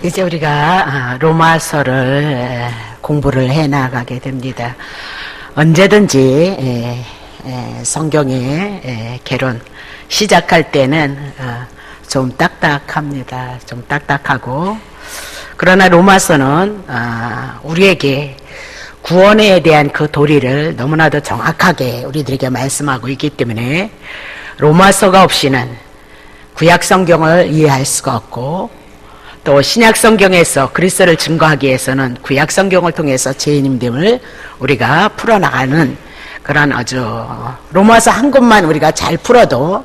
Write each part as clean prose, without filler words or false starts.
이제 우리가 로마서를 공부를 해 나가게 됩니다. 언제든지 성경의 개론 시작할 때는 좀 딱딱합니다. 좀 딱딱하고, 그러나 로마서는 우리에게 구원에 대한 그 도리를 너무나도 정확하게 우리들에게 말씀하고 있기 때문에 로마서가 없이는 구약 성경을 이해할 수가 없고, 또 신약 성경에서 그리스도를 증거하기 위해서는 구약 성경을 통해서 죄인됨을 우리가 풀어나가는 그런 아주 로마서 한 곳만 우리가 잘 풀어도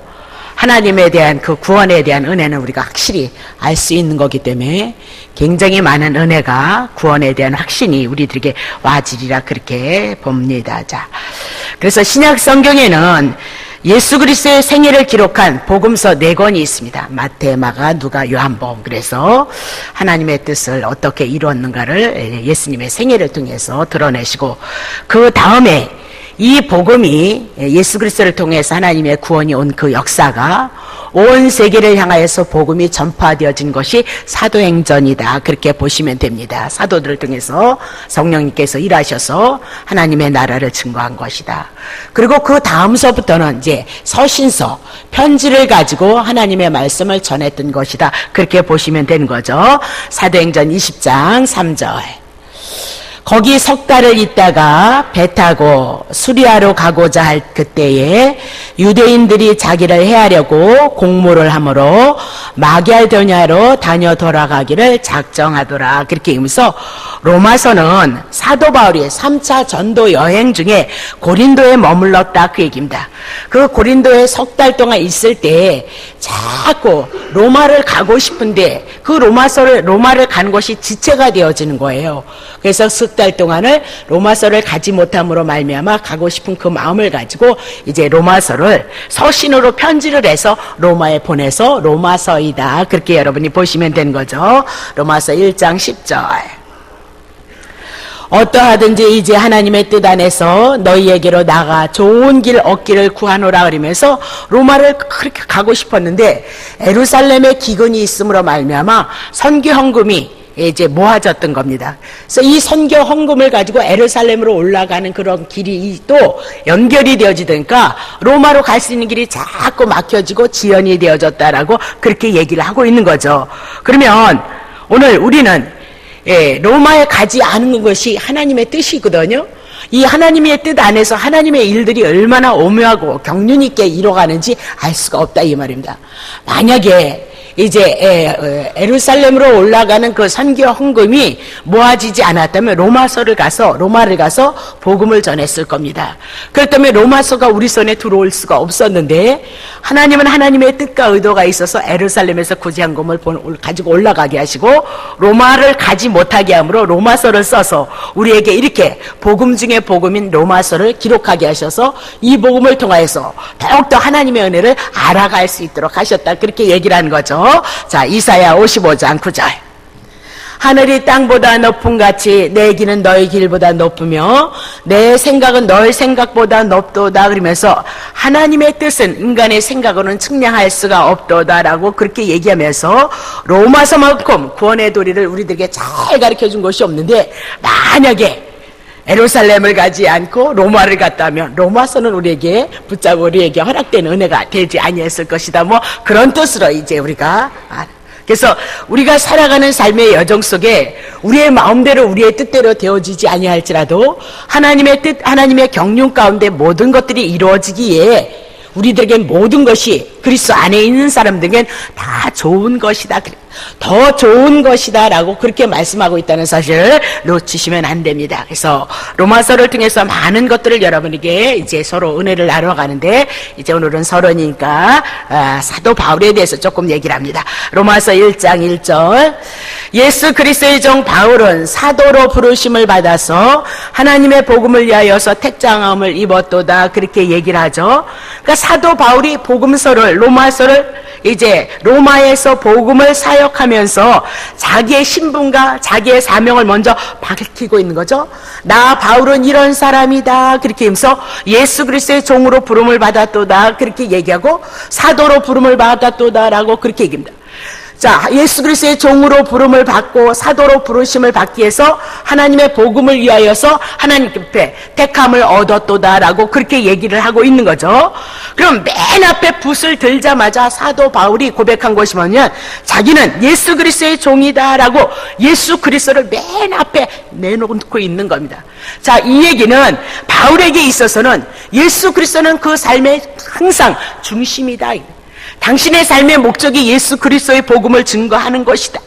하나님에 대한 그 구원에 대한 은혜는 우리가 확실히 알 수 있는 거기 때문에 굉장히 많은 은혜가 구원에 대한 확신이 우리들에게 와지리라 그렇게 봅니다. 자, 그래서 신약 성경에는 예수 그리스도의 생애를 기록한 복음서 4권이 있습니다. 마태, 마가, 누가, 요한복음. 그래서 하나님의 뜻을 어떻게 이루었는가를 예수님의 생애를 통해서 드러내시고, 그 다음에 이 복음이 예수 그리스도를 통해서 하나님의 구원이 온 그 역사가 온 세계를 향하여서 복음이 전파되어진 것이 사도행전이다. 그렇게 보시면 됩니다. 사도들을 통해서 성령님께서 일하셔서 하나님의 나라를 증거한 것이다. 그리고 그 다음서부터는 이제 서신서, 편지를 가지고 하나님의 말씀을 전했던 것이다. 그렇게 보시면 되는 거죠. 사도행전 20장 3절. 거기 석 달을 있다가 배 타고 수리아로 가고자 할 그때에 유대인들이 자기를 해하려고 공모를 하므로 마게도냐로 다녀 돌아가기를 작정하더라. 그렇게 읽으면서 로마서는 사도 바울이 3차 전도 여행 중에 고린도에 머물렀다, 그 얘기입니다. 그 고린도에 석 달 동안 있을 때 자꾸 로마를 가고 싶은데 그 로마를 가는 것이 지체가 되어지는 거예요. 그래서 석 달 동안을 로마서를 가지 못함으로 말미암아 가고 싶은 그 마음을 가지고 이제 로마서를 서신으로 편지를 해서 로마에 보내서 로마서이다. 그렇게 여러분이 보시면 되는 거죠. 로마서 1장 10절. 어떠하든지 이제 하나님의 뜻 안에서 너희에게로 나가 좋은 길 얻기를 구하노라 그러면서 로마를 그렇게 가고 싶었는데 예루살렘에 기근이 있음으로 말미암아 선교 헌금이 이제 모아졌던 겁니다. 그래서 이 선교 헌금을 가지고 예루살렘으로 올라가는 그런 길이 또 연결이 되어지니까 로마로 갈 수 있는 길이 자꾸 막혀지고 지연이 되어졌다라고 그렇게 얘기를 하고 있는 거죠. 그러면 오늘 우리는 로마에 가지 않은 것이 하나님의 뜻이거든요. 이 하나님의 뜻 안에서 하나님의 일들이 얼마나 오묘하고 경륜 있게 이뤄가는지 알 수가 없다, 이 말입니다. 만약에 이제 예루살렘으로 올라가는 그 선교 헌금이 모아지지 않았다면 로마를 가서 복음을 전했을 겁니다. 그렇다면 로마서가 우리 손에 들어올 수가 없었는데 하나님은 하나님의 뜻과 의도가 있어서 예루살렘에서 구제 헌금을 가지고 올라가게 하시고 로마를 가지 못하게 함으로 로마서를 써서 우리에게 이렇게 복음 중에 복음인 로마서를 기록하게 하셔서 이 복음을 통하여서 더욱더 하나님의 은혜를 알아갈 수 있도록 하셨다. 그렇게 얘기를 하는 거죠. 자, 이사야 55장 9절. 하늘이 땅보다 높음 같이 내 길은 너희 길보다 높으며 내 생각은 너희 생각보다 높도다. 그러면서 하나님의 뜻은 인간의 생각으로는 측량할 수가 없도다라고 그렇게 얘기하면서 로마서만큼 구원의 도리를 우리들에게 잘 가르쳐준 것이 없는데, 만약에 예루살렘을 가지 않고 로마를 갔다면 로마서는 우리에게 붙잡고 우리에게 허락된 은혜가 되지 아니했을 것이다. 뭐 그런 뜻으로 이제 우리가 그래서 우리가 살아가는 삶의 여정 속에 우리의 마음대로 우리의 뜻대로 되어지지 아니할지라도 하나님의 뜻, 하나님의 경륜 가운데 모든 것들이 이루어지기에 우리들에게 모든 것이 그리스도 안에 있는 사람들에겐 다 좋은 것이다, 더 좋은 것이다 라고 그렇게 말씀하고 있다는 사실을 놓치시면 안 됩니다. 그래서 로마서를 통해서 많은 것들을 여러분에게 이제 서로 은혜를 나눠 가는데, 이제 오늘은 설원이니까 사도 바울에 대해서 조금 얘기를 합니다. 로마서 1장 1절. 예수 그리스도의 종 바울은 사도로 부르심을 받아서 하나님의 복음을 위하여서 택장함을 입었도다. 그렇게 얘기를 하죠. 그러니까 사도 바울이 복음서를, 로마서를 이제 로마에서 복음을 사역하면서 자기의 신분과 자기의 사명을 먼저 밝히고 있는 거죠. 나 바울은 이런 사람이다. 그렇게 하면서 예수 그리스도의 종으로 부름을 받았도다. 그렇게 얘기하고 사도로 부름을 받았도다라고 그렇게 얘기합니다. 자, 예수 그리스도의 종으로 부름을 받고 사도로 부르심을 받기 위해서 하나님의 복음을 위하여서 하나님께 택함을 얻었도다라고 그렇게 얘기를 하고 있는 거죠. 그럼 맨 앞에 붓을 들자마자 사도 바울이 고백한 것이 뭐냐면 자기는 예수 그리스도의 종이다라고 예수 그리스도를 맨 앞에 내놓고 있는 겁니다. 자, 이 얘기는 바울에게 있어서는 예수 그리스도는 그 삶의 항상 중심이다. 당신의 삶의 목적이 예수 그리스도의 복음을 증거하는 것이다.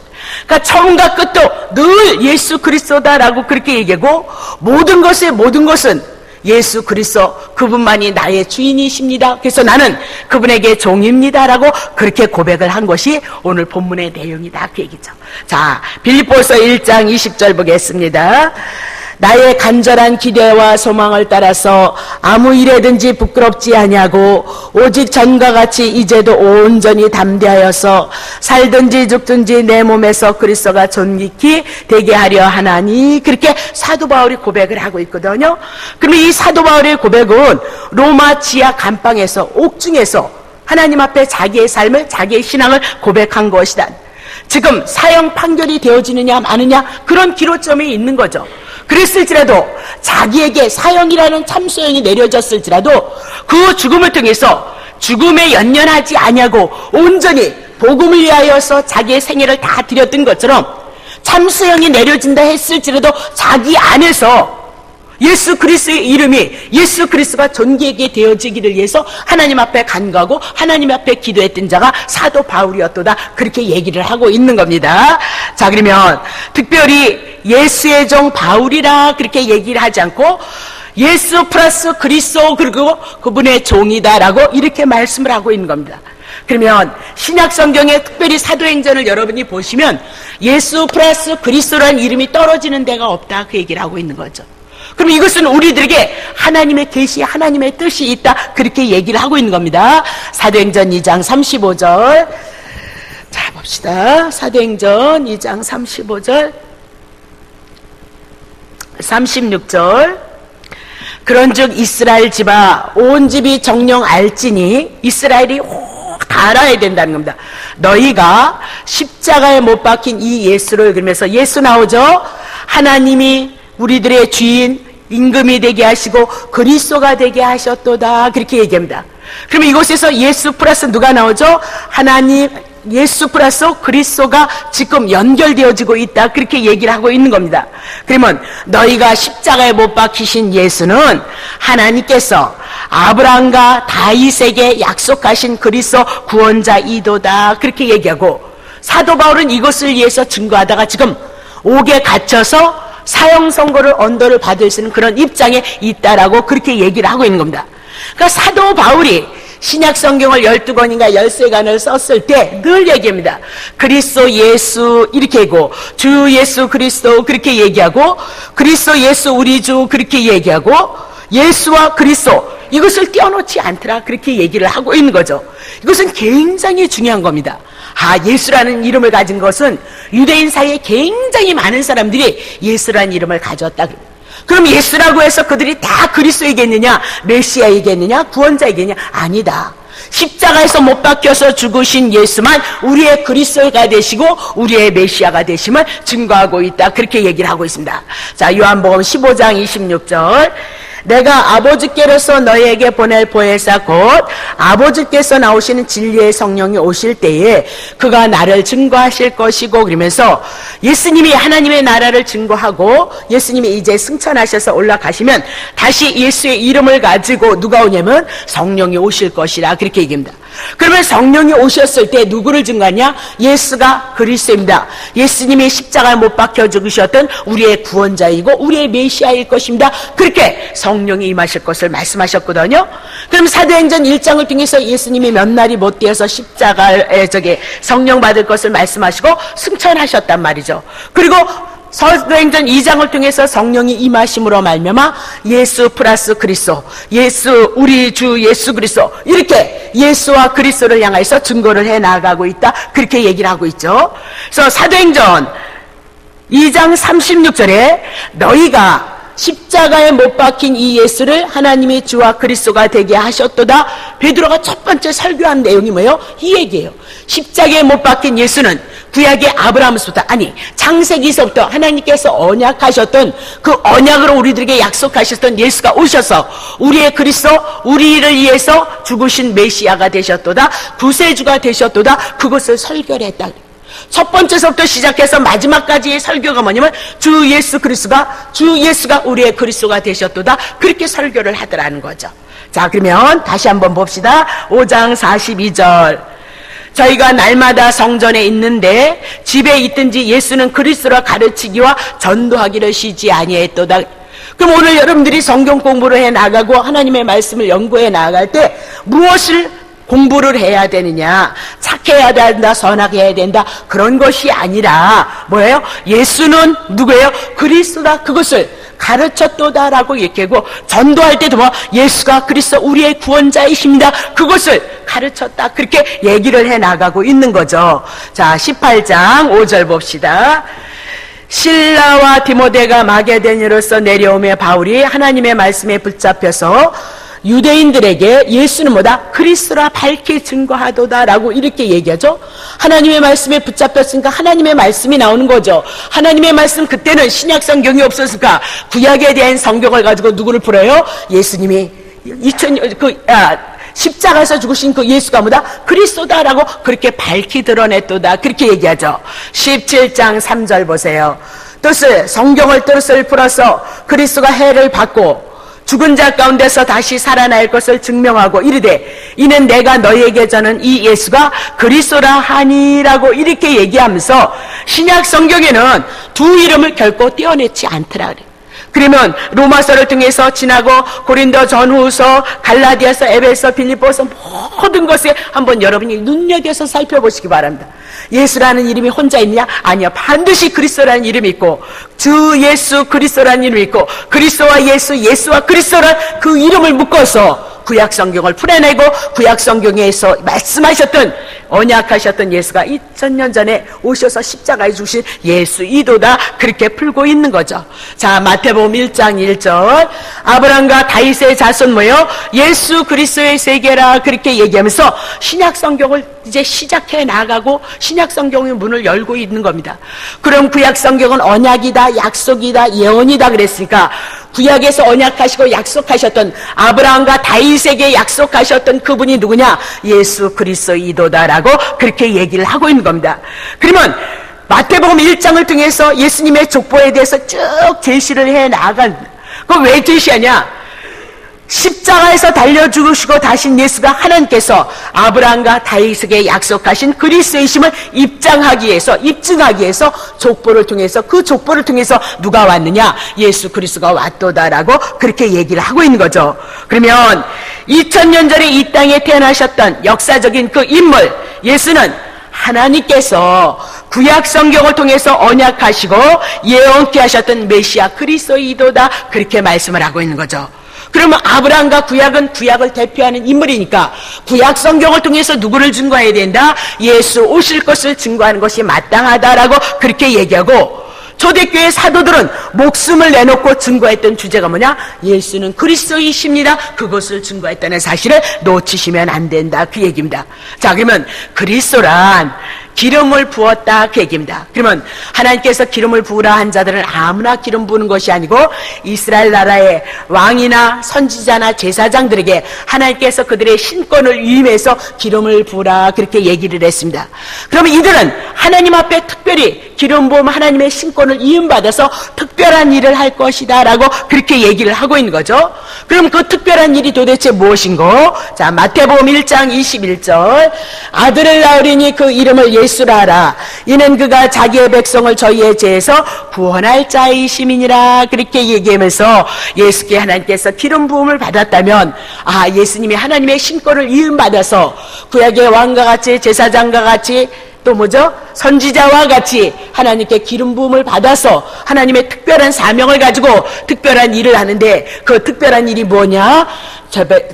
그러니까 처음과 끝도 늘 예수 그리스도다라고 그렇게 얘기하고 모든 것은 예수 그리스도 그분만이 나의 주인이십니다. 그래서 나는 그분에게 종입니다라고 그렇게 고백을 한 것이 오늘 본문의 내용이다 그 얘기죠. 자, 빌립보서 1장 20절 보겠습니다. 나의 간절한 기대와 소망을 따라서 아무 일에든지 부끄럽지 아니하고 오직 전과 같이 이제도 온전히 담대하여서 살든지 죽든지 내 몸에서 그리스도가 존귀히 되게 하려 하나니 그렇게 사도 바울이 고백을 하고 있거든요. 그러면 이 사도 바울의 고백은 로마 지하 감방에서 옥중에서 하나님 앞에 자기의 삶을 자기의 신앙을 고백한 것이다. 지금 사형 판결이 되어지느냐 마느냐 그런 기로점이 있는 거죠. 그랬을지라도 자기에게 사형이라는 참수형이 내려졌을지라도 그 죽음을 통해서 죽음에 연연하지 아니하고 온전히 복음을 위하여서 자기의 생애를 다 드렸던 것처럼 참수형이 내려진다 했을지라도 자기 안에서 예수 그리스도의 이름이 예수 그리스도가 존귀하게 되어지기를 위해서 하나님 앞에 간구하고 하나님 앞에 기도했던 자가 사도 바울이었도다 그렇게 얘기를 하고 있는 겁니다. 자, 그러면 특별히 예수의 종 바울이라 그렇게 얘기를 하지 않고 예수 플러스 그리스도 그리고 그분의 종이다라고 이렇게 말씀을 하고 있는 겁니다. 그러면 신약 성경에 특별히 사도행전을 여러분이 보시면 예수 플러스 그리스도라는 이름이 떨어지는 데가 없다 그 얘기를 하고 있는 거죠. 그럼 이것은 우리들에게 하나님의 계시, 하나님의 뜻이 있다 그렇게 얘기를 하고 있는 겁니다. 사도행전 2장 35절 자 봅시다. 사도행전 2장 35절 36절 그런즉 이스라엘 집아 온 집이 정령 알지니 이스라엘이 다 알아야 된다는 겁니다. 너희가 십자가에 못 박힌 이 예수를 그러면서 예수 나오죠. 하나님이 우리들의 주인 임금이 되게 하시고 그리스도가 되게 하셨도다 그렇게 얘기합니다. 그러면 이곳에서 예수 플러스 누가 나오죠? 하나님 예수 플러스 그리스도가 지금 연결되어지고 있다 그렇게 얘기를 하고 있는 겁니다. 그러면 너희가 십자가에 못 박히신 예수는 하나님께서 아브라함과 다윗에게 약속하신 그리스도 구원자이도다 그렇게 얘기하고 사도 바울은 이것을 위해서 증거하다가 지금 옥에 갇혀서 사형 선고를 언도를 받을 수 있는 그런 입장에 있다라고 그렇게 얘기를 하고 있는 겁니다. 그러니까 사도 바울이 신약 성경을 12권인가 13권을 썼을 때 늘 얘기합니다. 그리스도 예수 이렇게 하고 주 예수 그리스도 그렇게 얘기하고 그리스도 예수 우리 주 그렇게 얘기하고 예수와 그리스도 이것을 떼어놓지 않더라 그렇게 얘기를 하고 있는 거죠. 이것은 굉장히 중요한 겁니다. 예수라는 이름을 가진 것은 유대인 사이에 굉장히 많은 사람들이 예수라는 이름을 가졌다. 그럼 예수라고 해서 그들이 다 그리스도이겠느냐 메시아이겠느냐 구원자이겠느냐 아니다. 십자가에서 못 박혀서 죽으신 예수만 우리의 그리스도가 되시고 우리의 메시아가 되심을 증거하고 있다 그렇게 얘기를 하고 있습니다. 자, 요한복음 15장 26절 내가 아버지께로서 너희에게 보낼 보혜사 곧 아버지께서 나오시는 진리의 성령이 오실 때에 그가 나를 증거하실 것이고 그러면서 예수님이 하나님의 나라를 증거하고 예수님이 이제 승천하셔서 올라가시면 다시 예수의 이름을 가지고 누가 오냐면 성령이 오실 것이라 그렇게 얘기합니다. 그러면 성령이 오셨을 때 누구를 증거하냐? 예수가 그리스도입니다. 예수님이 십자가에 못 박혀 죽으셨던 우리의 구원자이고 우리의 메시아일 것입니다. 그렇게 성령이 임하실 것을 말씀하셨거든요. 그럼 사도행전 1장을 통해서 예수님이 몇 날이 못 되어서 십자가에 성령 받을 것을 말씀하시고 승천하셨단 말이죠. 그리고 사도행전 2장을 통해서 성령이 임하심으로 말미암아 예수 플러스 그리스도 예수 우리 주 예수 그리스도 이렇게 예수와 그리스도를 향해서 증거를 해나가고 있다 그렇게 얘기를 하고 있죠. 그래서 사도행전 2장 36절에 너희가 십자가에 못 박힌 이 예수를 하나님의 주와 그리스도가 되게 하셨도다. 베드로가 첫 번째 설교한 내용이 뭐예요? 이 얘기예요. 십자가에 못 박힌 예수는 구약의 아브라함부터, 아니 창세기서부터 하나님께서 언약하셨던 그 언약으로 우리들에게 약속하셨던 예수가 오셔서 우리의 그리스도, 우리를 위해서 죽으신 메시아가 되셨도다, 구세주가 되셨도다, 그것을 설교를 했다. 첫 번째서부터 시작해서 마지막까지의 설교가 뭐냐면 주 예수가 우리의 그리스도가 되셨도다, 그렇게 설교를 하더라는 거죠. 자, 그러면 다시 한번 봅시다. 5장 42절. 저희가 날마다 성전에 있는데 집에 있든지 예수는 그리스도라 가르치기와 전도하기를 쉬지 아니했도다. 그럼 오늘 여러분들이 성경 공부를 해 나가고 하나님의 말씀을 연구해 나갈 때 무엇을 공부를 해야 되느냐? 착해야 된다, 선하게 해야 된다, 그런 것이 아니라 뭐예요? 예수는 누구예요? 그리스도다, 그것을 가르쳤도다라고 얘기하고, 전도할 때도 뭐 예수가 그리스도 우리의 구원자이십니다, 그것을 가르쳤다, 그렇게 얘기를 해 나가고 있는 거죠. 자, 18장 5절 봅시다. 실라와 디모데가 마게도냐로서 내려오며 바울이 하나님의 말씀에 붙잡혀서 유대인들에게 예수는 뭐다? 그리스도라 밝히 증거하도다라고 이렇게 얘기하죠. 하나님의 말씀에 붙잡혔으니까 하나님의 말씀이 나오는 거죠. 하나님의 말씀, 그때는 신약 성경이 없었으니까 구약에 대한 성경을 가지고 누구를 풀어요? 예수님이 십자가에서 죽으신 그 예수가 뭐다? 그리스도다라고 그렇게 밝히 드러냈도다, 그렇게 얘기하죠. 17장 3절 보세요. 성경을 뜻을 풀어서 그리스도가 해를 받고 죽은 자 가운데서 다시 살아날 것을 증명하고 이르되 이는 내가 너희에게 전한 이 예수가 그리스도라 하니라고 이렇게 얘기하면서 신약 성경에는 두 이름을 결코 떼어내지 않더라 그래요. 그러면 로마서를 통해서 지나고 고린도 전후서, 갈라디아서, 에베소, 빌립보서 모든 것에 한번 여러분이 눈여겨서 살펴보시기 바랍니다. 예수라는 이름이 혼자 있느냐? 아니요. 반드시 그리스도라는 이름이 있고, 주 예수 그리스도라는 이름이 있고, 그리스도와 예수, 예수와 그리스도라는 그 이름을 묶어서 구약 성경을 풀어내고 구약 성경에서 말씀하셨던, 언약하셨던 예수가 2000년 전에 오셔서 십자가에 죽으신 예수이도다, 그렇게 풀고 있는 거죠. 자, 마태복음 1장 1절. 아브라함과 다윗의 자손 뭐요? 예수 그리스도의 세계라, 그렇게 얘기하면서 신약 성경을 이제 시작해 나가고 신약 성경의 문을 열고 있는 겁니다. 그럼 구약 성경은 언약이다, 약속이다, 예언이다 그랬으니까 구약에서 언약하시고 약속하셨던 아브라함과 다윗에게 약속하셨던 그분이 누구냐? 예수 그리스도이도다라고 그렇게 얘기를 하고 있는 겁니다. 그러면 마태복음 1장을 통해서 예수님의 족보에 대해서 쭉 제시를 해 나간, 그걸 왜 제시하냐? 십자가에서 달려 죽으시고 다신 예수가 하나님께서 아브라함과 다윗에게 약속하신 그리스도이심을 입증하기 위해서 족보를 통해서, 그 족보를 통해서 누가 왔느냐? 예수 그리스도가 왔도다라고 그렇게 얘기를 하고 있는 거죠. 그러면 2000년 전에 이 땅에 태어나셨던 역사적인 그 인물 예수는 하나님께서 구약 성경을 통해서 언약하시고 예언케 하셨던 메시아 그리스도이도다, 그렇게 말씀을 하고 있는 거죠. 그러면 아브라함과 구약은 구약을 대표하는 인물이니까 구약 성경을 통해서 누구를 증거해야 된다? 예수 오실 것을 증거하는 것이 마땅하다라고 그렇게 얘기하고, 초대교회 사도들은 목숨을 내놓고 증거했던 주제가 뭐냐? 예수는 그리스도이십니다, 그것을 증거했다는 사실을 놓치시면 안 된다, 그 얘기입니다. 자, 그러면 그리스도란 기름을 부었다, 그 얘기입니다. 그러면 하나님께서 기름을 부으라 한 자들은 아무나 기름 부는 것이 아니고 이스라엘 나라의 왕이나 선지자나 제사장들에게 하나님께서 그들의 신권을 위임해서 기름을 부으라, 그렇게 얘기를 했습니다. 그러면 이들은 하나님 앞에 특별히 기름 부음, 하나님의 신권을 위임받아서 특별한 일을 할 것이다 라고 그렇게 얘기를 하고 있는 거죠. 그럼 그 특별한 일이 도대체 무엇인고? 자, 마태복음 1장 21절. 아들을 낳으리니 그 이름을 예수라 하라. 이는 그가 자기의 백성을 저희의 죄에서 구원할 자이심이니라, 그렇게 얘기하면서 예수께 하나님께서 기름 부음을 받았다면, 예수님이 하나님의 신권을 위임받아서 구약의 왕과 같이, 제사장과 같이, 또 뭐죠? 선지자와 같이 하나님께 기름 부음을 받아서 하나님의 특별한 사명을 가지고 특별한 일을 하는데, 그 특별한 일이 뭐냐?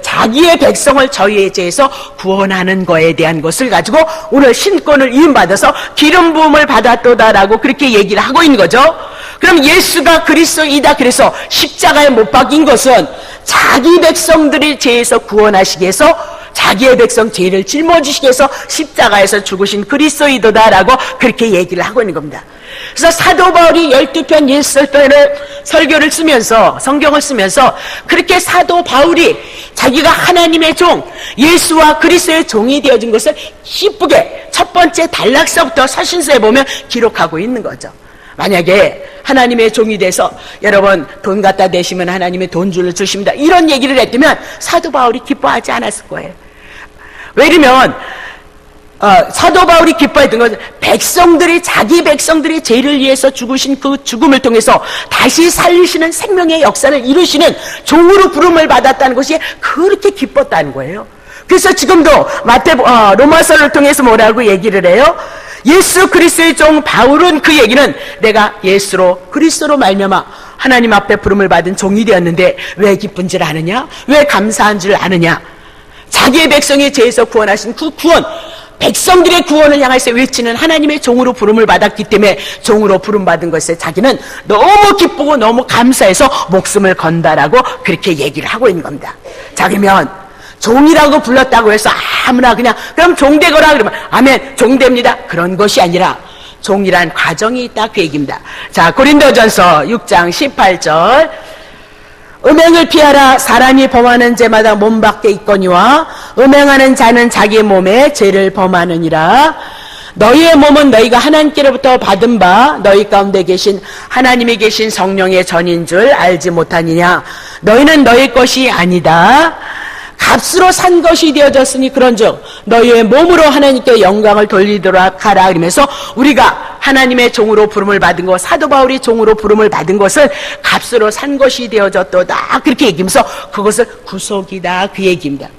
자기의 백성을 저희의 죄에서 구원하는 거에 대한 것을 가지고 오늘 신권을 위임받아서 기름 부음을 받았도다라고 그렇게 얘기를 하고 있는 거죠. 그럼 예수가 그리스도이다, 그래서 십자가에 못 박힌 것은 자기 백성들의 죄에서 구원하시기 위해서 자기의 백성 죄를 짊어지시기 위해서 십자가에서 죽으신 그리스도이다라고 그렇게 얘기를 하고 있는 겁니다. 그래서 사도 바울이 12편 예술편을 설교를 쓰면서 성경을 쓰면서 그렇게 사도 바울이 자기가 하나님의 종 예수와 그리스도의 종이 되어진 것을 기쁘게 첫 번째 단락서부터 서신서에 보면 기록하고 있는 거죠. 만약에 하나님의 종이 돼서 여러분 돈 갖다 대시면 하나님의 돈줄을 주십니다 이런 얘기를 했다면 사도 바울이 기뻐하지 않았을 거예요. 왜냐면 사도 바울이 기뻐했던 것은 백성들이 자기 백성들이 죄를 위해서 죽으신 그 죽음을 통해서 다시 살리시는 생명의 역사를 이루시는 종으로 부름을 받았다는 것이 그렇게 기뻤다는 거예요. 그래서 지금도 로마서를 통해서 뭐라고 얘기를 해요? 예수 그리스도의 종 바울은 그 얘기는 내가 예수로 그리스도로 말미암아 하나님 앞에 부름을 받은 종이 되었는데 왜 기쁜 줄 아느냐? 왜 감사한 줄 아느냐? 자기의 백성의 죄에서 구원하신 그 구원, 백성들의 구원을 향해서 외치는 하나님의 종으로 부름을 받았기 때문에 종으로 부름받은 것에 자기는 너무 기쁘고 너무 감사해서 목숨을 건다라고 그렇게 얘기를 하고 있는 겁니다. 자, 그러면 종이라고 불렀다고 해서 아무나 그냥 그럼 종되거라 그러면 아멘 종됩니다 그런 것이 아니라 종이란 과정이 있다 그 얘기입니다. 자, 고린도전서 6장 18절 음행을 피하라. 사람이 범하는 죄마다 몸 밖에 있거니와 음행하는 자는 자기 몸에 죄를 범하느니라. 너희의 몸은 너희가 하나님께로부터 받은 바 너희 가운데 계신 하나님이 계신 성령의 전인 줄 알지 못하느냐. 너희는 너희 것이 아니다. 값으로 산 것이 되어졌으니 그런즉 너희의 몸으로 하나님께 영광을 돌리도록 하라. 그러면서 우리가 하나님의 종으로 부름을 받은 것, 사도 바울이 종으로 부름을 받은 것을 값으로 산 것이 되어졌도다 그렇게 얘기하면서 그것을 구속이다 그 얘기입니다.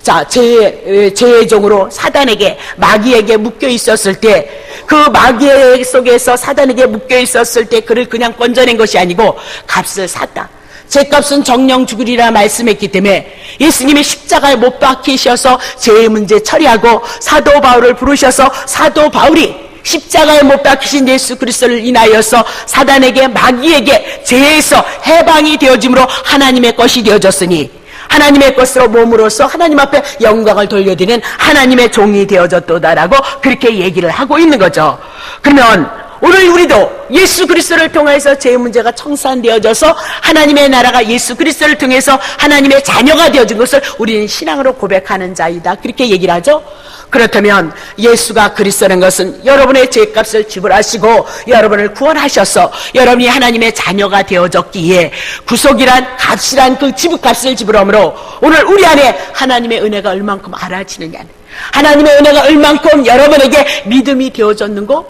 자, 죄의 종으로 사단에게 마귀에게 묶여 있었을 때 그 마귀 속에서 사단에게 묶여 있었을 때 그를 그냥 건져낸 것이 아니고 값을 샀다. 죄값은 정령 죽으리라 말씀했기 때문에 예수님이 십자가에 못 박히셔서 죄의 문제 처리하고 사도 바울을 부르셔서 사도 바울이 십자가에 못 박히신 예수 그리스도를 인하여서 사단에게 마귀에게 죄에서 해방이 되어짐으로 하나님의 것이 되어졌으니 하나님의 것으로 몸으로써 하나님 앞에 영광을 돌려드리는 하나님의 종이 되어졌도다라고 그렇게 얘기를 하고 있는 거죠. 그러면 오늘 우리도 예수 그리스도를 통해서 죄의 문제가 청산되어져서 하나님의 나라가 예수 그리스도를 통해서 하나님의 자녀가 되어진 것을 우리는 신앙으로 고백하는 자이다 그렇게 얘기를 하죠. 그렇다면 예수가 그리스도라는 것은 여러분의 죄값을 지불하시고 여러분을 구원하셔서 여러분이 하나님의 자녀가 되어졌기에 구속이란 값이란 그 지불값을 지불함으로 오늘 우리 안에 하나님의 은혜가 얼만큼 알아지느냐, 하나님의 은혜가 얼만큼 여러분에게 믿음이 되어졌는고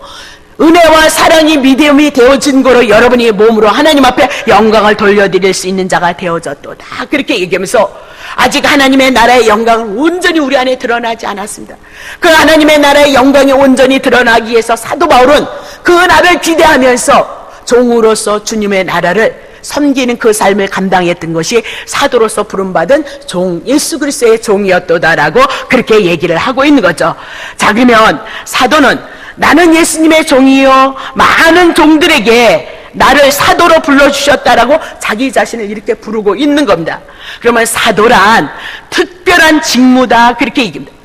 은혜와 사랑이 믿음이 되어진 거로 여러분이 몸으로 하나님 앞에 영광을 돌려드릴 수 있는 자가 되어졌도다 그렇게 얘기하면서 아직 하나님의 나라의 영광은 온전히 우리 안에 드러나지 않았습니다. 그 하나님의 나라의 영광이 온전히 드러나기 위해서 사도 바울은 그 날을 기대하면서 종으로서 주님의 나라를 섬기는 그 삶을 감당했던 것이 사도로서 부름받은 종, 예수 그리스도의 종이었도다라고 그렇게 얘기를 하고 있는 거죠. 자, 그러면 사도는 나는 예수님의 종이요 많은 종들에게 나를 사도로 불러주셨다라고 자기 자신을 이렇게 부르고 있는 겁니다. 그러면 사도란 특별한 직무다 그렇게 얘기합니다.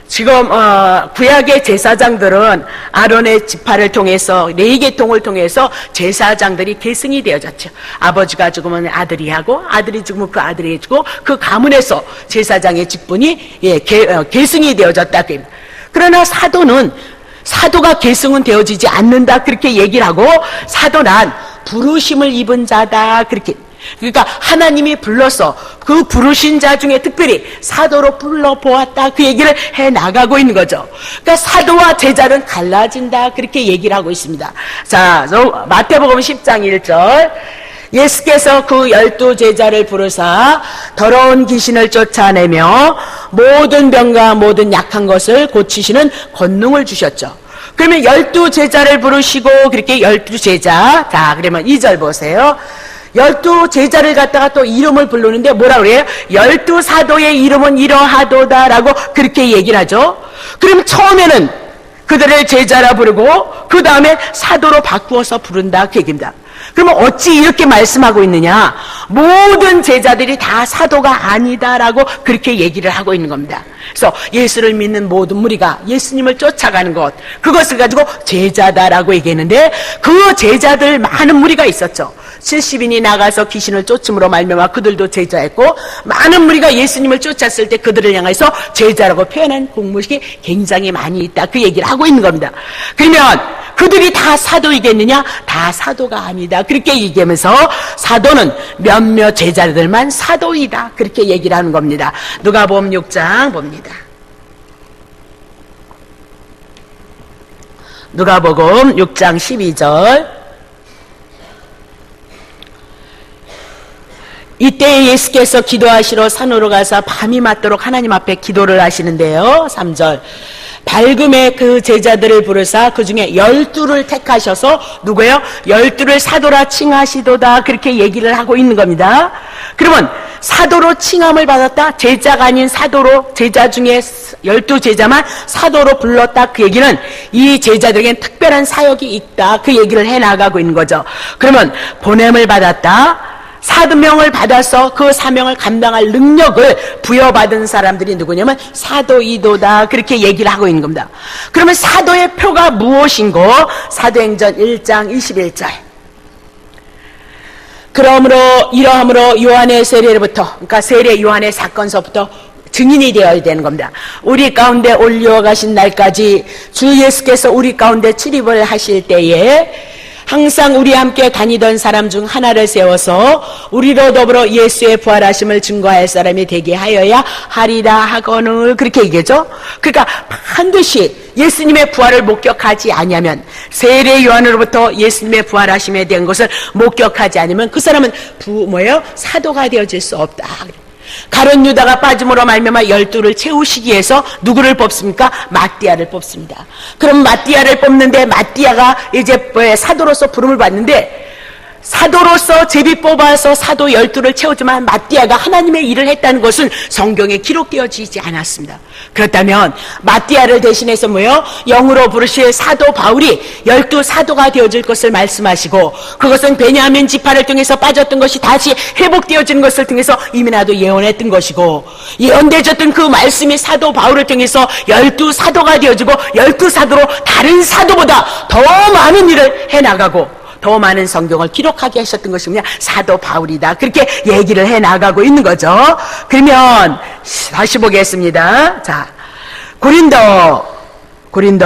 지금 구약의 제사장들은 아론의 지파를 통해서 레위계통을 통해서 제사장들이 계승이 되어졌죠. 아버지가 죽으면 아들이 하고 아들이 죽으면 그 아들이 해주고 그 가문에서 제사장의 직분이 계승이 되어졌다. 그러나 사도가 계승은 되어지지 않는다 그렇게 얘기를 하고 사도란 부르심을 입은 자다 그렇게. 그러니까 하나님이 불러서 그 부르신 자 중에 특별히 사도로 불러보았다 그 얘기를 해나가고 있는 거죠. 그러니까 사도와 제자는 갈라진다 그렇게 얘기를 하고 있습니다. 자, 마태복음 10장 1절 예수께서 그 12제자를 부르사 더러운 귀신을 쫓아내며 모든 병과 모든 약한 것을 고치시는 권능을 주셨죠. 그러면 12제자를 부르시고 그렇게 12제자, 자 그러면 2절 보세요. 12제자를 갖다가 또 이름을 부르는데 뭐라 그래요? 12사도의 이름은 이러하도다라고 그렇게 얘기를 하죠. 그럼 처음에는 그들을 제자라 부르고 그 다음에 사도로 바꾸어서 부른다 그 얘기입니다. 그러면 어찌 이렇게 말씀하고 있느냐? 모든 제자들이 다 사도가 아니다라고 그렇게 얘기를 하고 있는 겁니다. 그래서 예수를 믿는 모든 무리가 예수님을 쫓아가는 것, 그것을 가지고 제자다라고 얘기했는데, 그 제자들 많은 무리가 있었죠. 70인이 나가서 귀신을 쫓음으로 말미암아 그들도 제자였고, 많은 무리가 예수님을 쫓았을 때 그들을 향해서 제자라고 표현한 공무식이 굉장히 많이 있다, 그 얘기를 하고 있는 겁니다. 그러면 그들이 다 사도이겠느냐? 다 사도가 아니다, 그렇게 얘기하면서 사도는 몇몇 제자들만 사도이다, 그렇게 얘기를 하는 겁니다. 누가복음 6장 봅니다. 누가복음 6장 12절. 이때 예수께서 기도하시러 산으로 가서 밤이 맞도록 하나님 앞에 기도를 하시는데요. 3절. 밝음에 그 제자들을 부르사 그 중에 12를 택하셔서 누구예요? 12를 사도라 칭하시도다, 그렇게 얘기를 하고 있는 겁니다. 그러면 사도로 칭함을 받았다, 제자가 아닌 사도로, 제자 중에 12제자만 사도로 불렀다, 그 얘기는 이 제자들에겐 특별한 사역이 있다, 그 얘기를 해나가고 있는 거죠. 그러면 보냄을 받았다, 사명을 받아서 그 사명을 감당할 능력을 부여받은 사람들이 누구냐면 사도이도다, 그렇게 얘기를 하고 있는 겁니다. 그러면 사도의 표가 무엇인고? 사도행전 1장 21절. 그러므로 이러함으로 요한의 세례로부터, 그러니까 세례 요한의 사건서부터 증인이 되어야 되는 겁니다. 우리 가운데 올려 가신 날까지 주 예수께서 우리 가운데 출입을 하실 때에 항상 우리와 함께 다니던 사람 중 하나를 세워서 우리로 더불어 예수의 부활하심을 증거할 사람이 되게 하여야 하리라 하거늘, 그렇게 얘기하죠. 그러니까 반드시 예수님의 부활을 목격하지 아니하면, 세례 요한으로부터 예수님의 부활하심에 대한 것을 목격하지 않으면 그 사람은 사도가 되어질 수 없다. 가룟 유다가 빠짐으로 말미암아 12를 채우시기 위해서 누구를 뽑습니까? 마띠아를 뽑습니다. 그럼 마띠아를 뽑는데, 마띠아가 이제 사도로서 부름을 받는데, 사도로서 제비 뽑아서 사도 12를 채우지만 마띠아가 하나님의 일을 했다는 것은 성경에 기록되어지지 않았습니다. 그렇다면 마띠아를 대신해서 영으로 부르실 사도 바울이 12 사도가 되어질 것을 말씀하시고, 그것은 베냐민 지파를 통해서 빠졌던 것이 다시 회복되어지는 것을 통해서 이미 나도 예언했던 것이고, 예언되어졌던 그 말씀이 사도 바울을 통해서 12 사도가 되어지고 12 사도로 다른 사도보다 더 많은 일을 해나가고 더 많은 성경을 기록하게 하셨던 것이 사도 바울이다, 그렇게 얘기를 해나가고 있는 거죠. 그러면 다시 보겠습니다. 자, 고린도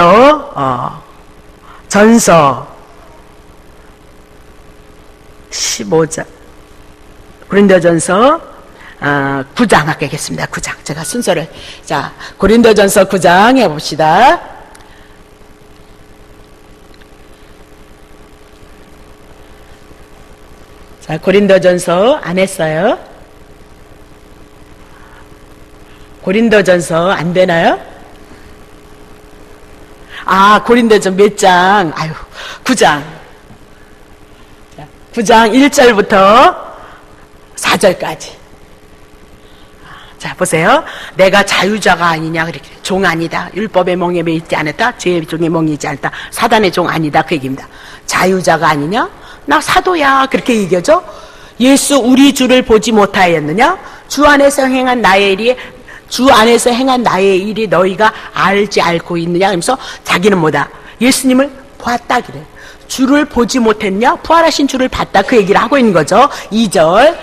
전서 15장, 고린도전서 9장 하겠습니다. 9장. 제가 순서를, 자, 고린도전서 9장 해봅시다. 자, 고린도전서 안 했어요? 고린도전서 안 되나요? 고린도전 몇 장? 9장. 9장 1절부터 4절까지. 자, 보세요. 내가 자유자가 아니냐, 그렇게. 종 아니다. 율법의 멍에 매이지 않았다. 죄의 종에 멍이지 않았다. 사단의 종 아니다, 그 얘기입니다. 자유자가 아니냐? 나 사도야, 그렇게 얘기하죠. 예수 우리 주를 보지 못하였느냐? 주 안에서 행한 나의 일이 너희가 알지 않고 있느냐? 하면서 자기는 뭐다? 예수님을 봤다, 그래. 주를 보지 못했냐? 부활하신 주를 봤다, 그 얘기를 하고 있는 거죠. 2절.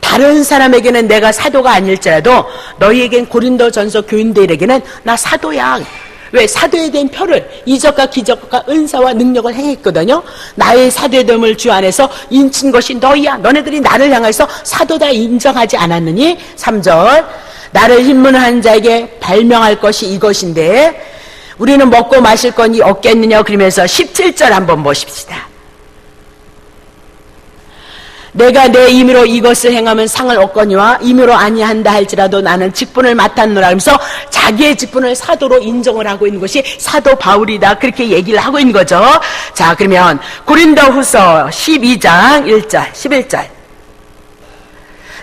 다른 사람에게는 내가 사도가 아닐지라도 너희에겐 고린도전서 교인들에게는 나 사도야. 왜? 사도에 대한 표를, 이적과 기적과 은사와 능력을 행했거든요. 나의 사도됨을 주 안에서 인친 것이 너희야. 너네들이 나를 향해서 사도다 인정하지 않았느니? 3절. 나를 힘문한 자에게 발명할 것이 이것인데 우리는 먹고 마실 거니 없겠느냐, 그러면서 17절 한번 보십시다. 내가 내 임의로 이것을 행하면 상을 얻거니와 임의로 아니한다 할지라도 나는 직분을 맡았노라 하면서 자기의 직분을 사도로 인정을 하고 있는 것이 사도 바울이다, 그렇게 얘기를 하고 있는 거죠. 자, 그러면 고린도후서 12장 1절 11절.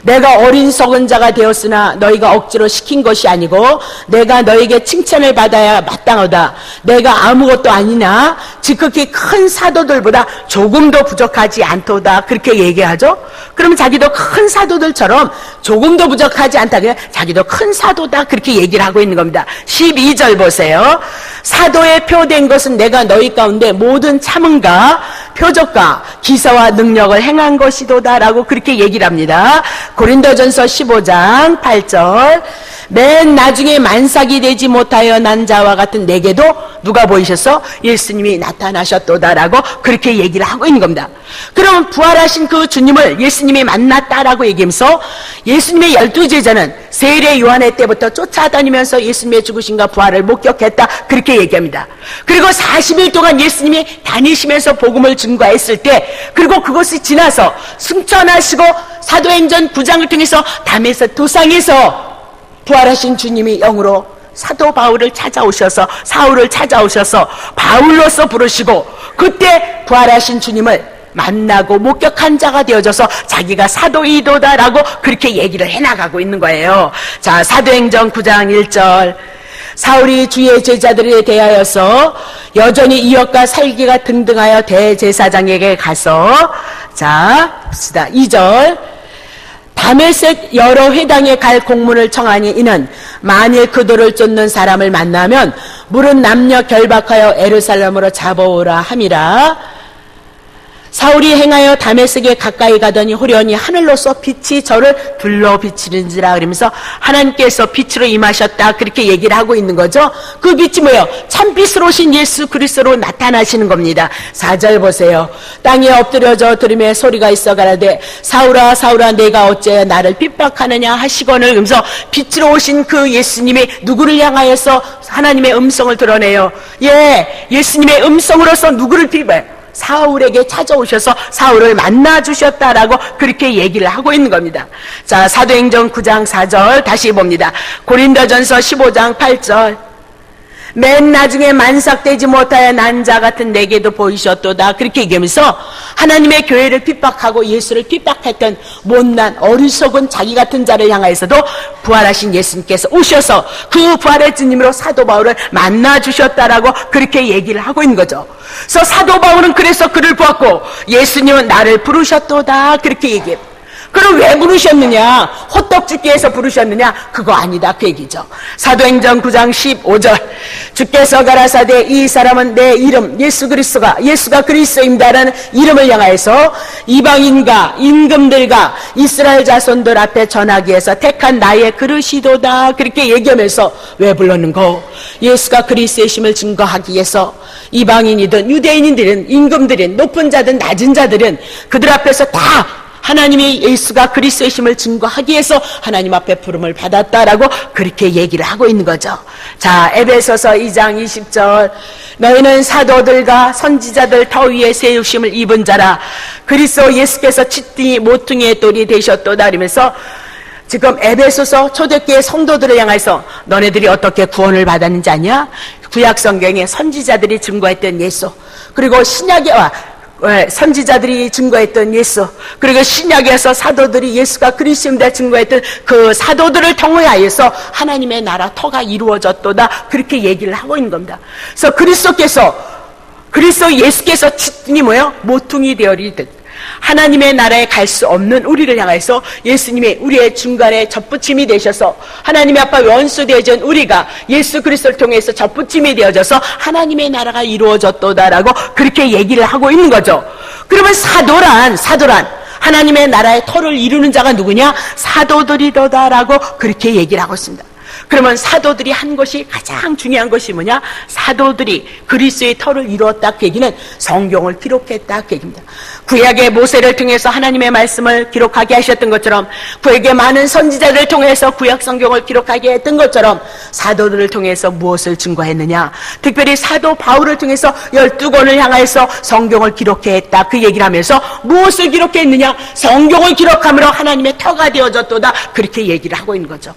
내가 어린 썩은 자가 되었으나 너희가 억지로 시킨 것이 아니고 내가 너에게 칭찬을 받아야 마땅하다. 내가 아무것도 아니나 지극히 큰 사도들보다 조금도 부족하지 않도다. 그렇게 얘기하죠. 그러면 자기도 큰 사도들처럼 조금도 부족하지 않다. 그냥 자기도 큰 사도다. 그렇게 얘기를 하고 있는 겁니다. 12절 보세요. 사도에 표된 것은 내가 너희 가운데 모든 참음과 표적과 기사와 능력을 행한 것이도다 라고 그렇게 얘기를 합니다. 고린도전서 15장 8절 맨 나중에 만삭이 되지 못하여 난 자와 같은 내게도 누가 보이셔서 예수님이 나타나셨도다라고 그렇게 얘기를 하고 있는 겁니다. 그럼 부활하신 그 주님을 예수님이 만났다라고 얘기하면서 예수님의 12제자는 세례 요한의 때부터 쫓아다니면서 예수님의 죽으심과 부활을 목격했다 그렇게 얘기합니다. 그리고 40일 동안 예수님이 다니시면서 복음을 증거했을 때 그리고 그것이 지나서 승천하시고 사도행전 9장을 통해서 담에서 도상에서 부활하신 주님이 영으로 사도 바울을 찾아오셔서 사울을 찾아오셔서 바울로서 부르시고 그때 부활하신 주님을 만나고 목격한 자가 되어져서 자기가 사도이도다라고 그렇게 얘기를 해나가고 있는 거예요. 자, 사도행전 9장 1절 사울이 주의 제자들에 대하여서 여전히 이역과 살기가 등등하여 대제사장에게 가서 자 봅시다. 2절 다메섹 여러 회당에 갈 공문을 청하니 이는 만일 그들을 쫓는 사람을 만나면 물은 남녀 결박하여 예루살렘으로 잡아오라 함이라. 사울이 행하여 다메섹에 가까이 가더니 호련히 하늘로서 빛이 저를 둘러 비치는지라 그러면서 하나님께서 빛으로 임하셨다 그렇게 얘기를 하고 있는 거죠. 그 빛이 뭐예요? 참빛으로 오신 예수 그리스도로 나타나시는 겁니다. 4절 보세요. 땅에 엎드려져 들음에 소리가 있어 가라되 사울아 사울아 내가 어째 나를 핍박하느냐 하시거늘 그러면서 빛으로 오신 그 예수님이 누구를 향하여서 하나님의 음성을 드러내요. 예수님의 음성으로서 누구를 핍박해요? 사울에게 찾아오셔서 사울을 만나주셨다라고 그렇게 얘기를 하고 있는 겁니다. 자, 사도행전 9장 4절 다시 봅니다. 고린도전서 15장 8절 맨 나중에 만삭되지 못하여 난 자 같은 내게도 보이셨도다 그렇게 얘기하면서 하나님의 교회를 핍박하고 예수를 핍박했던 못난 어리석은 자기 같은 자를 향하여서도 부활하신 예수님께서 오셔서 그 부활의 주님으로 사도 바울을 만나주셨다라고 그렇게 얘기를 하고 있는 거죠. 그래서 사도 바울은 그래서 그를 보았고 예수님은 나를 부르셨도다 그렇게 얘기해요. 그럼 왜 부르셨느냐? 호떡 줍기 위해서 부르셨느냐? 그거 아니다 그 얘기죠. 사도행전 9장 15절 주께서 가라사대 이 사람은 내 이름 예수가 그리스도입니다라는 이름을 향하여서 이방인과 임금들과 이스라엘 자손들 앞에 전하기 위해서 택한 나의 그릇이도다 그렇게 얘기하면서 왜 불렀는고? 예수가 그리스도이심을 증거하기 위해서 이방인이든 유대인이든 임금들인 높은 자든 낮은 자들은 그들 앞에서 다 하나님이 예수가 그리스도이심을 증거하기 위해서 하나님 앞에 부름을 받았다라고 그렇게 얘기를 하고 있는 거죠. 자, 에베소서 2장 20절 너희는 사도들과 선지자들 터 위에 세우심을 입은 자라 그리스도 예수께서 치등이 모퉁이의 돌이 되셨도다 이러면서 지금 에베소서 초대교회 성도들을 향해서 너네들이 어떻게 구원을 받았는지 아냐? 구약 성경에 선지자들이 증거했던 예수 그리고 신약에 선지자들이 증거했던 예수 그리고 신약에서 사도들이 예수가 그리스도입니다 증거했던 그 사도들을 통하여서 하나님의 나라 터가 이루어졌도다 그렇게 얘기를 하고 있는 겁니다. 그래서 그리스도 예수께서 치등이 뭐예요? 모퉁이 되어리듯 하나님의 나라에 갈 수 없는 우리를 향해서 예수님이 우리의 중간에 접붙임이 되셔서 하나님의 앞에 원수 되어진 우리가 예수 그리스도를 통해서 접붙임이 되어져서 하나님의 나라가 이루어졌도다라고 그렇게 얘기를 하고 있는 거죠. 그러면 사도란 하나님의 나라의 터를 이루는 자가 누구냐? 사도들이도다라고 그렇게 얘기를 하고 있습니다. 그러면 사도들이 한 것이 가장 중요한 것이 뭐냐? 사도들이 그리스도의 터를 이루었다 그 얘기는 성경을 기록했다 그 얘기입니다. 구약의 모세를 통해서 하나님의 말씀을 기록하게 하셨던 것처럼 구약의 많은 선지자들을 통해서 구약 성경을 기록하게 했던 것처럼 사도들을 통해서 무엇을 증거했느냐? 특별히 사도 바울을 통해서 12권을 향해서 성경을 기록했다 그 얘기를 하면서 무엇을 기록했느냐? 성경을 기록함으로 하나님의 터가 되어졌도다 그렇게 얘기를 하고 있는 거죠.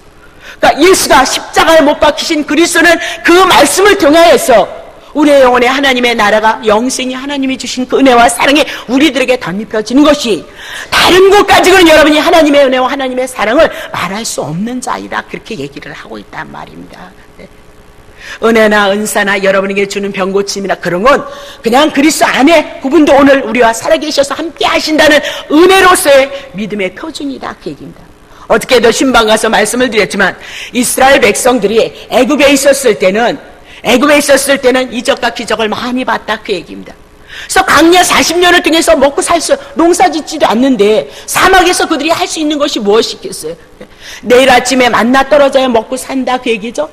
그러니까 예수가 십자가에 못 박히신 그리스도는 그 말씀을 통하여서 우리의 영혼에 하나님의 나라가 영생이 하나님이 주신 그 은혜와 사랑이 우리들에게 덧입혀지는 것이 다른 것 가지고는 여러분이 하나님의 은혜와 하나님의 사랑을 말할 수 없는 자이다, 그렇게 얘기를 하고 있단 말입니다. 네. 은혜나 은사나 여러분에게 주는 병고침이나 그런 건 그냥 그리스도 안에 그분도 오늘 우리와 살아계셔서 함께 하신다는 은혜로서의 믿음의 표준이다, 그 얘기입니다. 어저께도 신방 가서 말씀을 드렸지만 이스라엘 백성들이 애굽에 있었을 때는 이적과 기적을 많이 봤다, 그 얘기입니다. 그래서 광야 40년을 통해서 먹고 살 수, 농사 짓지도 않는데 사막에서 그들이 할 수 있는 것이 무엇이 있겠어요? 내일 아침에 만나 떨어져야 먹고 산다, 그 얘기죠.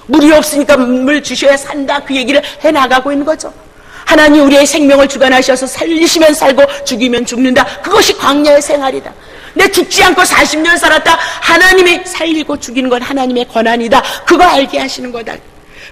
물이 없으니까 물 주셔야 산다, 그 얘기를 해나가고 있는 거죠. 하나님 우리의 생명을 주관하셔서 살리시면 살고 죽이면 죽는다, 그것이 광야의 생활이다. 내 죽지 않고 40년 살았다, 하나님이 살리고 죽이는 건 하나님의 권한이다, 그거 알게 하시는 거다.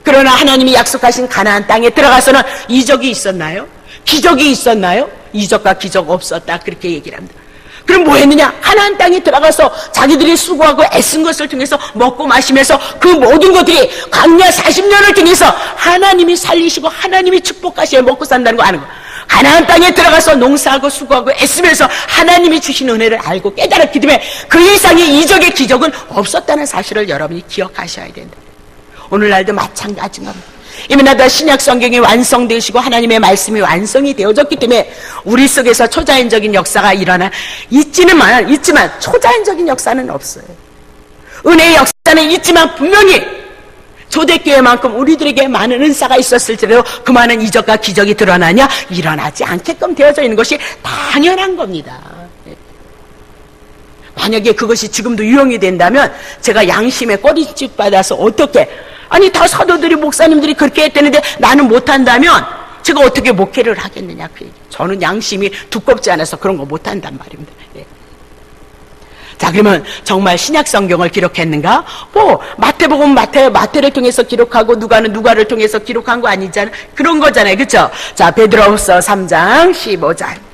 그러나 하나님이 약속하신 가나안 땅에 들어가서는 이적이 있었나요? 기적이 있었나요? 이적과 기적 없었다, 그렇게 얘기를 합니다. 그럼 뭐 했느냐? 가나안 땅에 들어가서 자기들이 수고하고 애쓴 것을 통해서 먹고 마시면서 그 모든 것들이 광야 40년을 통해서 하나님이 살리시고 하나님이 축복하셔야 먹고 산다는 거 아는 거. 가나안 땅에 들어가서 농사하고 수고하고 애쓰면서 하나님이 주신 은혜를 알고 깨달았기 때문에 그 이상의 이적의 기적은 없었다는 사실을 여러분이 기억하셔야 된다. 오늘날도 마찬가지인 겁니다. 이미 나도 신약 성경이 완성되시고 하나님의 말씀이 완성이 되어졌기 때문에 우리 속에서 초자연적인 역사가 있지만 초자연적인 역사는 없어요. 은혜의 역사는 있지만 분명히 초대교회만큼 우리들에게 많은 은사가 있었을지라도 그 많은 이적과 기적이 드러나냐? 일어나지 않게끔 되어져 있는 것이 당연한 겁니다. 만약에 그것이 지금도 유용이 된다면 제가 양심에 꼬리집 받아서 어떻게, 아니 다 사도들이 목사님들이 그렇게 했다는데 나는 못한다면 제가 어떻게 목회를 하겠느냐, 그 얘기. 저는 양심이 두껍지 않아서 그런 거 못한단 말입니다. 예. 자, 그러면 정말 신약 성경을 기록했는가? 마태복음 마태를 통해서 기록하고 누가는 누가를 통해서 기록한 거 아니잖아요. 그런 거잖아요, 그렇죠? 자, 베드로후서 3장 15절.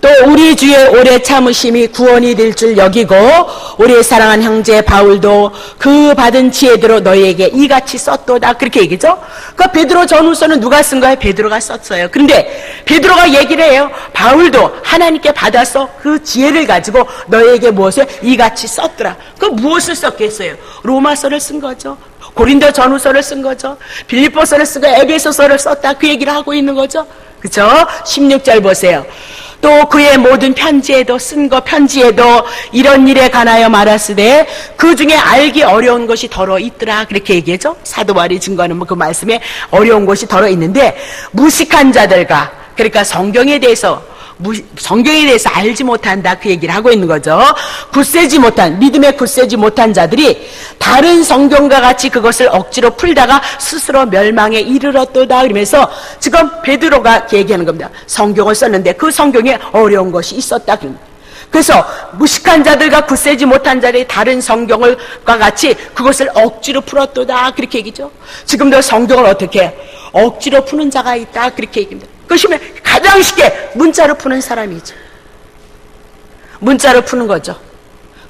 또 우리 주의 오래 참으심이 구원이 될 줄 여기고 우리의 사랑한 형제 바울도 그 받은 지혜대로 너희에게 이같이 썼도다, 그렇게 얘기죠. 그 베드로 전후서는 누가 쓴 거예요? 베드로가 썼어요. 그런데 베드로가 얘기를 해요. 바울도 하나님께 받아서 그 지혜를 가지고 너희에게 무엇을 이같이 썼더라. 그 무엇을 썼겠어요? 로마서를 쓴 거죠. 고린도 전후서를 쓴 거죠. 빌립보서를 쓰고 에베소서를 썼다, 그 얘기를 하고 있는 거죠. 그렇죠? 16절 보세요. 또 그의 모든 편지에도 이런 일에 관하여 말하으되 그 중에 알기 어려운 것이 더러 있더라, 그렇게 얘기하죠. 사도 바울이 증거하는 그 말씀에 어려운 것이 더러 있는데 무식한 자들과, 그러니까 성경에 대해서 알지 못한다, 그 얘기를 하고 있는 거죠. 믿음에 굳세지 못한 자들이 다른 성경과 같이 그것을 억지로 풀다가 스스로 멸망에 이르렀도다, 그러면서 지금 베드로가 얘기하는 겁니다. 성경을 썼는데 그 성경에 어려운 것이 있었다. 그래서 무식한 자들과 굳세지 못한 자들이 다른 성경과 같이 그것을 억지로 풀었도다, 그렇게 얘기죠. 지금도 성경을 어떻게 억지로 푸는 자가 있다, 그렇게 얘기합니다. 그것이면 가장 쉽게 문자로 푸는 사람이죠. 문자로 푸는 거죠.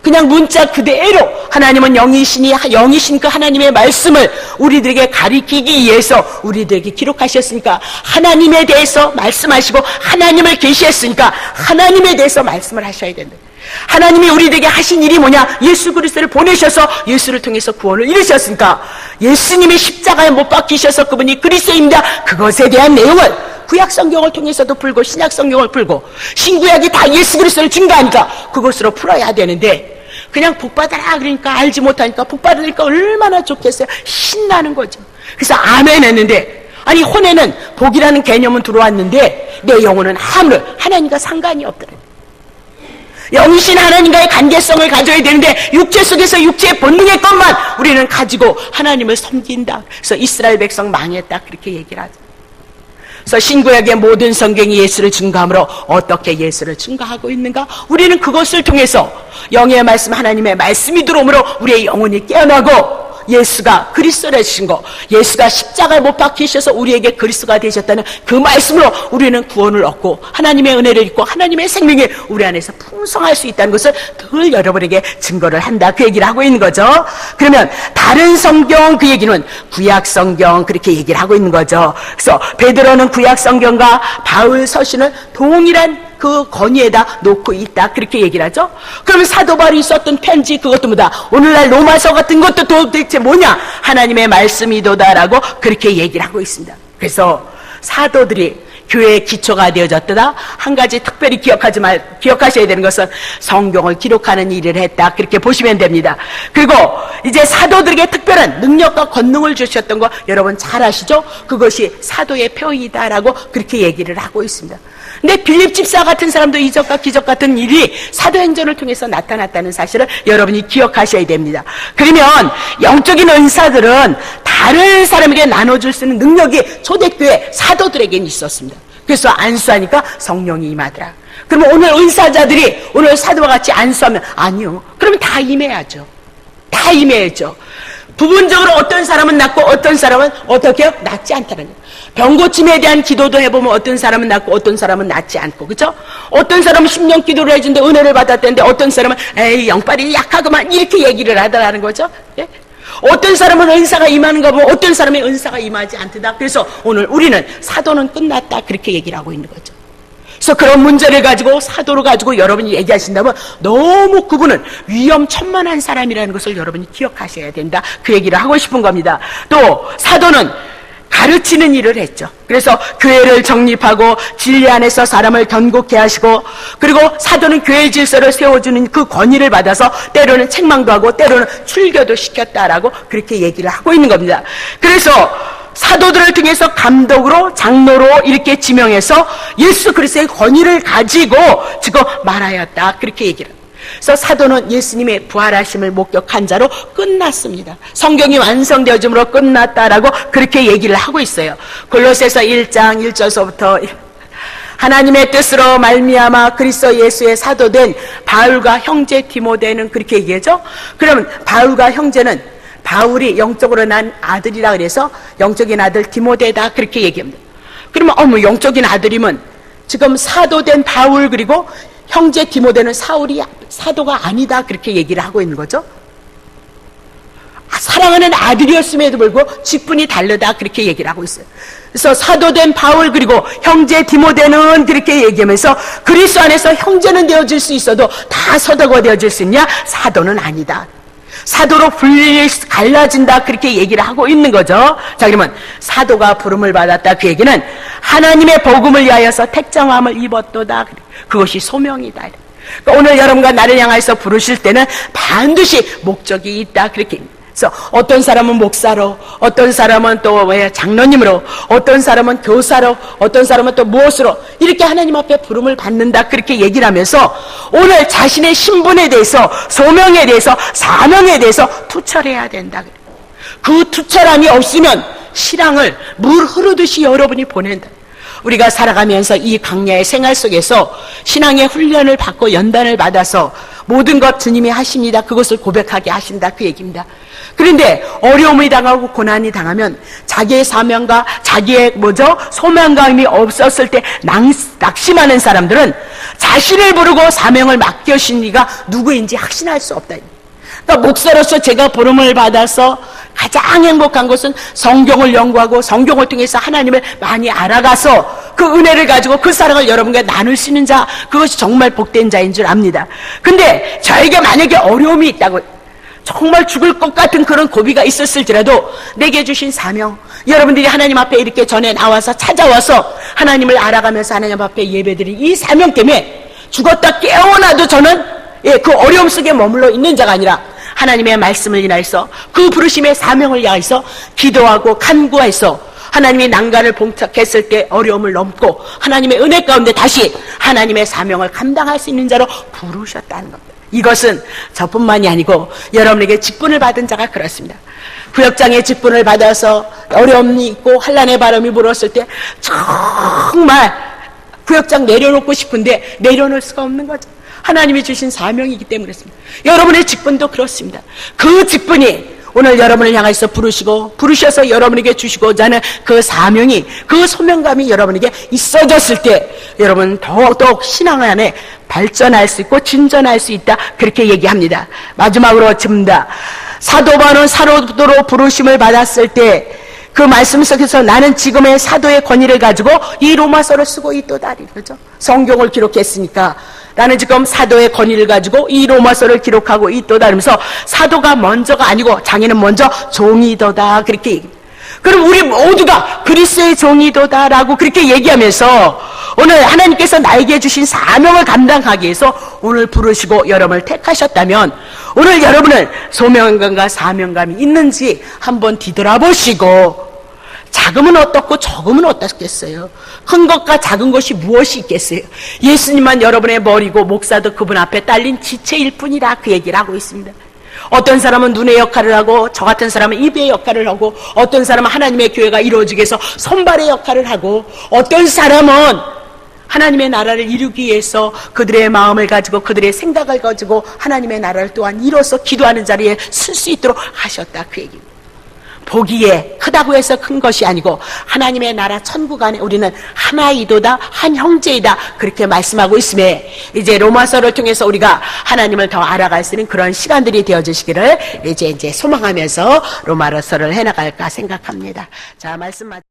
그냥 문자 그대로 하나님은 영이신 그 하나님의 말씀을 우리들에게 가리키기 위해서 우리들에게 기록하셨으니까 하나님에 대해서 말씀하시고 하나님을 계시했으니까 하나님에 대해서 말씀을 하셔야 된다. 하나님이 우리들에게 하신 일이 뭐냐? 예수 그리스도를 보내셔서 예수를 통해서 구원을 이루셨으니까 예수님이 십자가에 못 박히셔서 그분이 그리스도입니다. 그것에 대한 내용을 구약 성경을 통해서도 풀고 신약 성경을 풀고 신구약이 다 예수 그리스도를 증거하니까 그것으로 풀어야 되는데 그냥 복 받아라 그러니까 알지 못하니까 복 받으니까 얼마나 좋겠어요. 신나는 거죠. 그래서 아멘 했는데, 아니 혼에는 복이라는 개념은 들어왔는데 내 영혼은 아무런 하나님과 상관이 없더래요. 영이신 하나님과의 관계성을 가져야 되는데 육체 속에서 육체의 본능의 것만 우리는 가지고 하나님을 섬긴다. 그래서 이스라엘 백성 망했다, 그렇게 얘기를 하죠. 그래서 신구약의 모든 성경이 예수를 증거함으로 어떻게 예수를 증거하고 있는가? 우리는 그것을 통해서 영의 말씀, 하나님의 말씀이 들어오므로 우리의 영혼이 깨어나고 예수가 그리스도라신 거, 예수가 십자가에 못 박히셔서 우리에게 그리스도가 되셨다는 그 말씀으로 우리는 구원을 얻고 하나님의 은혜를 입고 하나님의 생명이 우리 안에서 풍성할 수 있다는 것을 늘 여러분에게 증거를 한다, 그 얘기를 하고 있는 거죠. 그러면 다른 성경, 그 얘기는 구약 성경 그렇게 얘기를 하고 있는 거죠. 그래서 베드로는 구약 성경과 바울 서신을 동일한 그 건의에다 놓고 있다, 그렇게 얘기를 하죠. 그러면 사도 바울이 썼던 편지, 그것도 뭐다? 오늘날 로마서 같은 것도 도대체 뭐냐? 하나님의 말씀이도다라고 그렇게 얘기를 하고 있습니다. 그래서 사도들이 교회의 기초가 되어졌다. 한 가지 특별히 기억하셔야 되는 것은 성경을 기록하는 일을 했다, 그렇게 보시면 됩니다. 그리고 이제 사도들에게 특별한 능력과 권능을 주셨던 거 여러분 잘 아시죠? 그것이 사도의 표이다라고 그렇게 얘기를 하고 있습니다. 근데 빌립 집사 같은 사람도 이적과 기적 같은 일이 사도행전을 통해서 나타났다는 사실을 여러분이 기억하셔야 됩니다. 그러면 영적인 은사들은 다른 사람에게 나눠줄 수 있는 능력이 초대교회 사도들에게는 있었습니다. 그래서 안수하니까 성령이 임하더라. 그러면 오늘 은사자들이 오늘 사도와 같이 안수하면 아니요. 그러면 다 임해야죠. 다 임해야죠. 부분적으로 어떤 사람은 낫고 어떤 사람은 어떻게 낫지 않다는 거예요. 병고침에 대한 기도도 해보면 어떤 사람은 낫고 어떤 사람은 낫지 않고, 그렇죠? 어떤 사람은 10년 기도를 해준데 은혜를 받았다는데 어떤 사람은 에이 영빨이 약하구만, 이렇게 얘기를 하더라는 거죠. 예? 어떤 사람은 은사가 임하는가 보면 어떤 사람의 은사가 임하지 않다. 그래서 오늘 우리는 사도는 끝났다, 그렇게 얘기를 하고 있는 거죠. 그래서 그런 문제를 가지고 사도를 가지고 여러분이 얘기하신다면 너무 그분은 위험천만한 사람이라는 것을 여러분이 기억하셔야 된다, 그 얘기를 하고 싶은 겁니다. 또 사도는 가르치는 일을 했죠. 그래서 교회를 정립하고 진리 안에서 사람을 견고케 하시고, 그리고 사도는 교회 질서를 세워주는 그 권위를 받아서 때로는 책망도 하고 때로는 출교도 시켰다라고 그렇게 얘기를 하고 있는 겁니다. 그래서 사도들을 통해서 감독으로 장로로 이렇게 지명해서 예수 그리스도의 권위를 가지고 지금 말하였다, 그렇게 얘기를 합니다. 그래서 사도는 예수님의 부활하심을 목격한 자로 끝났습니다. 성경이 완성되어짐으로 끝났다라고 그렇게 얘기를 하고 있어요. 골로새서 1장 1절서부터 하나님의 뜻으로 말미암아 그리스도 예수의 사도된 바울과 형제 디모데는 그렇게 얘기하죠. 그러면 바울과 형제는 바울이 영적으로 난 아들이라 그래서 영적인 아들 디모데다, 그렇게 얘기합니다. 그러면 영적인 아들이면 지금 사도된 바울 그리고 형제 디모데는 사도가 아니다, 그렇게 얘기를 하고 있는 거죠. 사랑하는 아들이었음에도 불구하고 직분이 다르다, 그렇게 얘기를 하고 있어요. 그래서 사도된 바울 그리고 형제 디모데는 그렇게 얘기하면서 그리스도 안에서 형제는 되어질 수 있어도 다 사도가 되어질 수 있냐? 사도는 아니다. 사도로 갈라진다, 그렇게 얘기를 하고 있는 거죠. 자, 그러면 사도가 부름을 받았다, 그 얘기는 하나님의 복음을 위하여서 택정함을 입었도다, 그것이 소명이다. 그러니까 오늘 여러분과 나를 향해서 부르실 때는 반드시 목적이 있다, 그렇게. 그래서 어떤 사람은 목사로, 어떤 사람은 또 장로님으로, 어떤 사람은 교사로, 어떤 사람은 또 무엇으로 이렇게 하나님 앞에 부름을 받는다, 그렇게 얘기를 하면서 오늘 자신의 신분에 대해서, 소명에 대해서, 사명에 대해서 투철해야 된다. 그 투철함이 없으면 신앙을 물 흐르듯이 여러분이 보낸다. 우리가 살아가면서 이 강야의 생활 속에서 신앙의 훈련을 받고 연단을 받아서 모든 것 주님이 하십니다, 그것을 고백하게 하신다, 그 얘기입니다. 그런데 어려움이 당하고 고난이 당하면 자기의 사명과 자기의 소명감이 없었을 때 낙심하는 사람들은 자신을 부르고 사명을 맡겨주신 이가 누구인지 확신할 수 없다. 그러니까 목사로서 제가 부름을 받아서 가장 행복한 것은 성경을 연구하고 성경을 통해서 하나님을 많이 알아가서 그 은혜를 가지고 그 사랑을 여러분과 나눌 수 있는 자, 그것이 정말 복된 자인 줄 압니다. 근데 저에게 만약에 어려움이 있다고, 정말 죽을 것 같은 그런 고비가 있었을지라도 내게 주신 사명, 여러분들이 하나님 앞에 이렇게 전에 나와서 찾아와서 하나님을 알아가면서 하나님 앞에 예배드린 이 사명 때문에 죽었다 깨어나도 저는 그 어려움 속에 머물러 있는 자가 아니라 하나님의 말씀을 인하여서 그 부르심의 사명을 위하여서 기도하고 간구해서 하나님이 난간을 봉착했을 때 어려움을 넘고 하나님의 은혜 가운데 다시 하나님의 사명을 감당할 수 있는 자로 부르셨다는 겁니다. 이것은 저뿐만이 아니고 여러분에게 직분을 받은 자가 그렇습니다. 구역장의 직분을 받아서 어려움이 있고 환난의 바람이 불었을 때 정말 구역장 내려놓고 싶은데 내려놓을 수가 없는 거죠. 하나님이 주신 사명이기 때문에 그렇습니다. 여러분의 직분도 그렇습니다. 그 직분이 오늘 여러분을 향해서 부르셔서 여러분에게 주시고자 하는 그 사명이, 그 소명감이 여러분에게 있어졌을 때 여러분 더욱 신앙 안에 발전할 수 있고 진전할 수 있다, 그렇게 얘기합니다. 마지막으로 짚니다. 사도 바울은 사도로 부르심을 받았을 때 그 말씀 속에서 나는 지금의 사도의 권위를 가지고 이 로마서를 쓰고 있도다, 그렇죠? 성경을 기록했으니까 나는 지금 사도의 권위를 가지고 이 로마서를 기록하고 있도다, 그러면서 사도가 먼저가 아니고 자기는 먼저 종이도다, 그렇게 얘기합니다. 그럼 우리 모두가 그리스도의 종이도다라고 그렇게 얘기하면서 오늘 하나님께서 나에게 주신 사명을 감당하기 위해서 오늘 부르시고 여러분을 택하셨다면 오늘 여러분은 소명감과 사명감이 있는지 한번 뒤돌아보시고, 작으면 어떻고 적으면 어떻겠어요? 큰 것과 작은 것이 무엇이 있겠어요? 예수님만 여러분의 머리고 목사도 그분 앞에 딸린 지체일 뿐이라 그 얘기를 하고 있습니다. 어떤 사람은 눈의 역할을 하고, 저 같은 사람은 입의 역할을 하고, 어떤 사람은 하나님의 교회가 이루어지기 위해서 손발의 역할을 하고, 어떤 사람은 하나님의 나라를 이루기 위해서 그들의 마음을 가지고 그들의 생각을 가지고 하나님의 나라를 또한 이뤄서 기도하는 자리에 쓸 수 있도록 하셨다, 그 얘기입니다. 보기에 크다고 해서 큰 것이 아니고 하나님의 나라 천국 안에 우리는 하나이도다, 한 형제이다, 그렇게 말씀하고 있음에 이제 로마서를 통해서 우리가 하나님을 더 알아갈 수 있는 그런 시간들이 되어주시기를 이제 소망하면서 로마서를 해나갈까 생각합니다. 자, 말씀